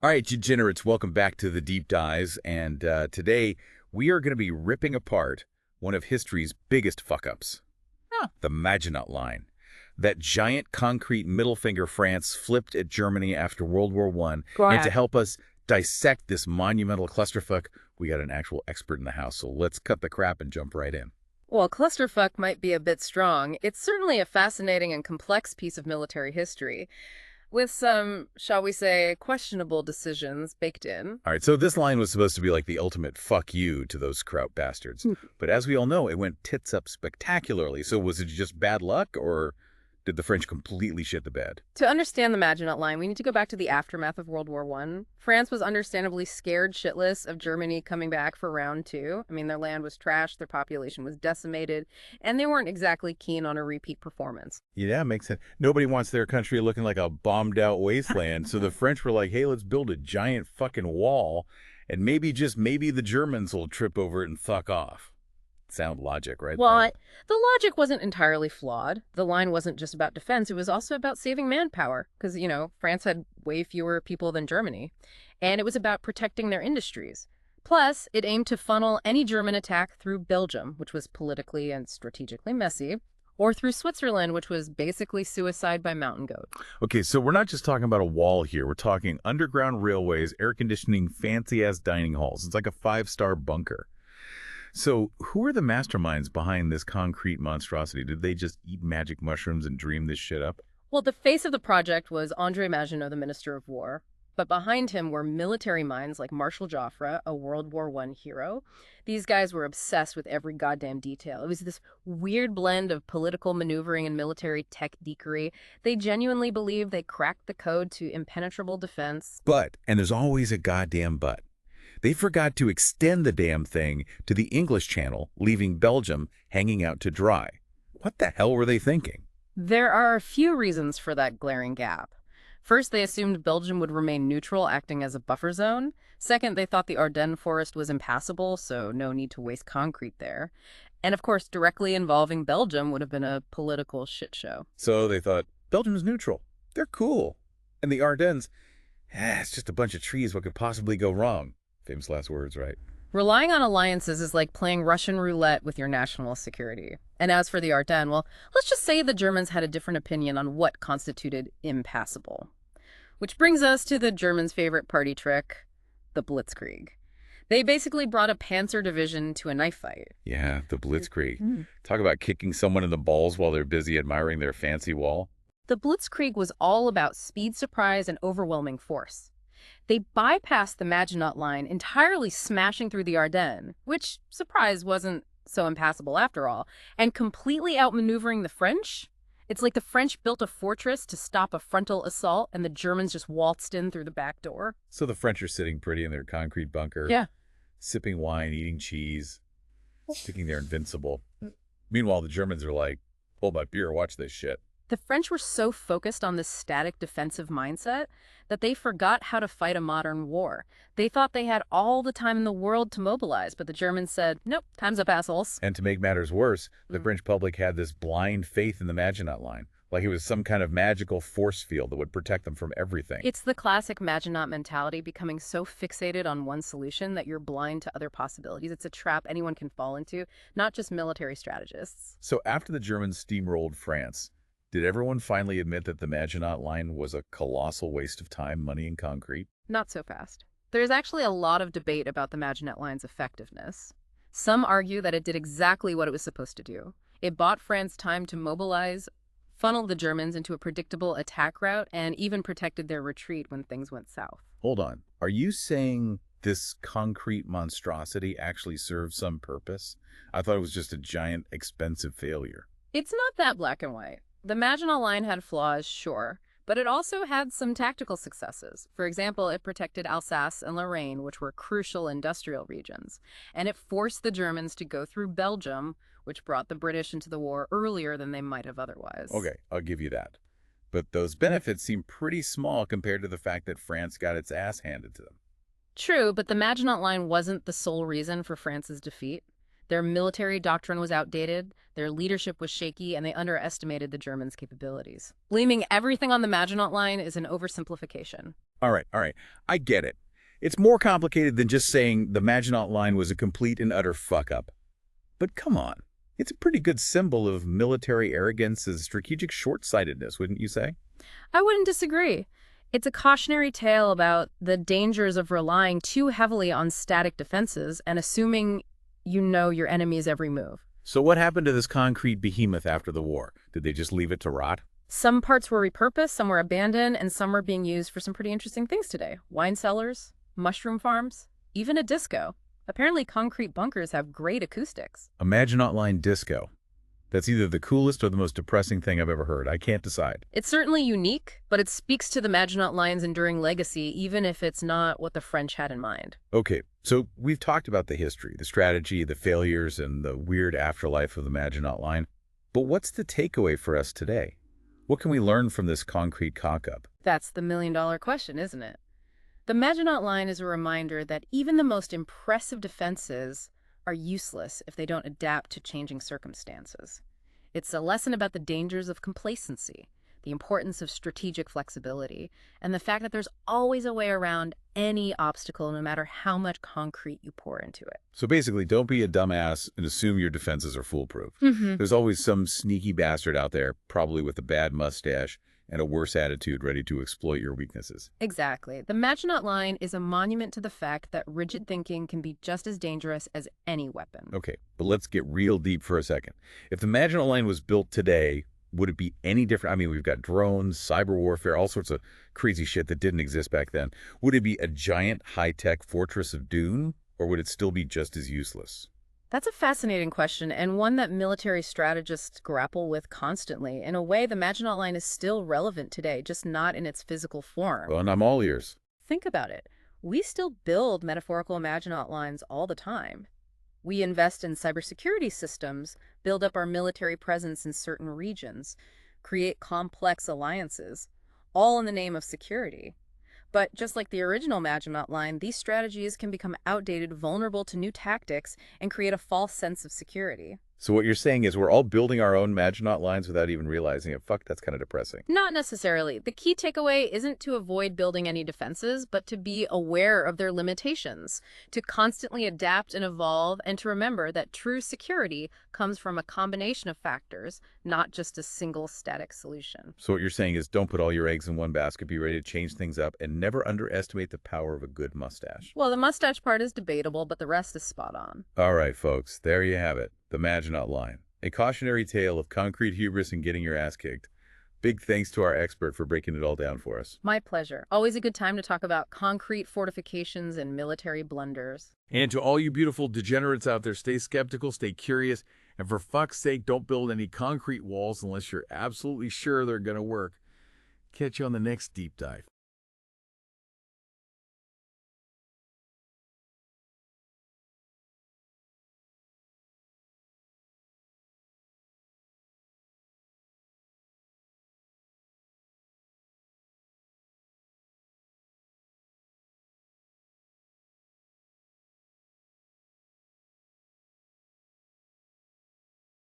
All right, degenerates, welcome back to the Deep Dives, and today we are going to be ripping apart one of history's biggest fuck-ups, Huh. the Maginot Line. That giant concrete middle finger France flipped at Germany after World War I, and to Goran. help us dissect this monumental clusterfuck, we got an actual expert in the house, so let's cut the crap and jump right in. Well, clusterfuck might be a bit strong. It's certainly a fascinating and complex piece of military history, with some, shall we say, questionable decisions baked in. All right, so this line was supposed to be like the ultimate fuck you to those Kraut bastards. But as we all know, it went tits up spectacularly. So was it just bad luck, or did the French completely shit the bed? To understand the Maginot Line, we need to go back to the aftermath of World War I. France was understandably scared shitless of Germany coming back for round two. I mean, their land was trashed, their population was decimated, and they weren't exactly keen on a repeat performance. Yeah, makes sense. Nobody wants their country looking like a bombed-out wasteland, so the French were like, hey, let's build a giant fucking wall, and maybe, just maybe, the Germans will trip over it and fuck off. Sound logic, right? Well, the logic wasn't entirely flawed. The line wasn't just about defense, it was also about saving manpower, because, France had way fewer people than Germany. And it was about protecting their industries. Plus, it aimed to funnel any German attack through Belgium, which was politically and strategically messy, or through Switzerland, which was basically suicide by mountain goat. Okay, so we're not just talking about a wall here. We're talking underground railways, air conditioning, fancy-ass dining halls. It's like a five-star bunker. So who are the masterminds behind this concrete monstrosity? Did they just eat magic mushrooms and dream this shit up? Well, the face of the project was André Maginot, the Minister of War. But behind him were military minds like Marshal Joffre, a World War I hero. These guys were obsessed with every goddamn detail. It was this weird blend of political maneuvering and military tech geekery. They genuinely believed they cracked the code to impenetrable defense. But, and there's always a goddamn but, they forgot to extend the damn thing to the English Channel, leaving Belgium hanging out to dry. What the hell were they thinking? There are a few reasons for that glaring gap. First, they assumed Belgium would remain neutral, acting as a buffer zone. Second, they thought the Ardennes forest was impassable, so no need to waste concrete there. And of course, directly involving Belgium would have been a political shit show. So they thought, Belgium's neutral. They're cool. And the Ardennes, it's just a bunch of trees. What could possibly go wrong? Famous last words, right? Relying on alliances is like playing Russian roulette with your national security. And as for the Ardennes, well, let's just say the Germans had a different opinion on what constituted impassable. Which brings us to the Germans' favorite party trick, the Blitzkrieg. They basically brought a panzer division to a knife fight. Yeah, the Blitzkrieg. Talk about kicking someone in the balls while they're busy admiring their fancy wall. The Blitzkrieg was all about speed, surprise, and overwhelming force. They bypassed the Maginot Line, entirely smashing through the Ardennes, which, surprise, wasn't so impassable after all, and completely outmaneuvering the French. It's like the French built a fortress to stop a frontal assault, and the Germans just waltzed in through the back door. So the French are sitting pretty in their concrete bunker, Yeah. sipping wine, eating cheese, thinking they're invincible. Meanwhile, the Germans are like, hold my beer, watch this shit. The French were so focused on this static defensive mindset that they forgot how to fight a modern war. They thought they had all the time in the world to mobilize, but the Germans said, nope, time's up, assholes. And to make matters worse, the French public had this blind faith in the Maginot Line, like it was some kind of magical force field that would protect them from everything. It's the classic Maginot mentality, becoming so fixated on one solution that you're blind to other possibilities. It's a trap anyone can fall into, not just military strategists. So after the Germans steamrolled France, did everyone finally admit that the Maginot Line was a colossal waste of time, money, and concrete? Not so fast. There's actually a lot of debate about the Maginot Line's effectiveness. Some argue that it did exactly what it was supposed to do. It bought France time to mobilize, funneled the Germans into a predictable attack route, and even protected their retreat when things went south. Hold on. Are you saying this concrete monstrosity actually served some purpose? I thought it was just a giant, expensive failure. It's not that black and white. The Maginot Line had flaws, sure, but it also had some tactical successes. For example, it protected Alsace and Lorraine, which were crucial industrial regions, and it forced the Germans to go through Belgium, which brought the British into the war earlier than they might have otherwise. Okay, I'll give you that. But those benefits seem pretty small compared to the fact that France got its ass handed to them. True, but the Maginot Line wasn't the sole reason for France's defeat. Their military doctrine was outdated, their leadership was shaky, and they underestimated the Germans' capabilities. Blaming everything on the Maginot Line is an oversimplification. All right, all right. I get it. It's more complicated than just saying the Maginot Line was a complete and utter fuck-up. But come on. It's a pretty good symbol of military arrogance and strategic short-sightedness, wouldn't you say? I wouldn't disagree. It's a cautionary tale about the dangers of relying too heavily on static defenses and assuming you know your enemy's every move. So what happened to this concrete behemoth after the war? Did they just leave it to rot? Some parts were repurposed, some were abandoned, and some are being used for some pretty interesting things today. Wine cellars, mushroom farms, even a disco. Apparently concrete bunkers have great acoustics. A Maginot Line disco. That's either the coolest or the most depressing thing I've ever heard. I can't decide. It's certainly unique, but it speaks to the Maginot Line's enduring legacy, even if it's not what the French had in mind. Okay, so we've talked about the history, the strategy, the failures, and the weird afterlife of the Maginot Line. But what's the takeaway for us today? What can we learn from this concrete cock-up? That's the million-dollar question, isn't it? The Maginot Line is a reminder that even the most impressive defenses are useless if they don't adapt to changing circumstances. It's a lesson about the dangers of complacency, the importance of strategic flexibility, and the fact that there's always a way around any obstacle, no matter how much concrete you pour into it. So basically, don't be a dumbass and assume your defenses are foolproof. There's always some sneaky bastard out there, probably with a bad mustache and a worse attitude, ready to exploit your weaknesses. Exactly. The Maginot Line is a monument to the fact that rigid thinking can be just as dangerous as any weapon. Okay, but let's get real deep for a second. If the Maginot Line was built today, would it be any different? I mean, we've got drones, cyber warfare, all sorts of crazy shit that didn't exist back then. Would it be a giant high-tech fortress of doom, or would it still be just as useless? That's a fascinating question, and one that military strategists grapple with constantly. In a way, the Maginot Line is still relevant today, just not in its physical form. Well, and I'm all ears. Think about it. We still build metaphorical Maginot Lines all the time. We invest in cybersecurity systems, build up our military presence in certain regions, create complex alliances, all in the name of security. But just like the original Maginot Line, these strategies can become outdated, vulnerable to new tactics, and create a false sense of security. So what you're saying is we're all building our own Maginot Lines without even realizing it. Fuck, that's kind of depressing. Not necessarily. The key takeaway isn't to avoid building any defenses, but to be aware of their limitations, to constantly adapt and evolve, and to remember that true security comes from a combination of factors, not just a single static solution. So what you're saying is don't put all your eggs in one basket, be ready to change things up, and never underestimate the power of a good mustache. Well, the mustache part is debatable, but the rest is spot on. All right, folks, there you have it. The Maginot Line, a cautionary tale of concrete hubris and getting your ass kicked. Big thanks to our expert for breaking it all down for us. My pleasure. Always a good time to talk about concrete fortifications and military blunders. And to all you beautiful degenerates out there, stay skeptical, stay curious, and for fuck's sake, don't build any concrete walls unless you're absolutely sure they're going to work. Catch you on the next deep dive.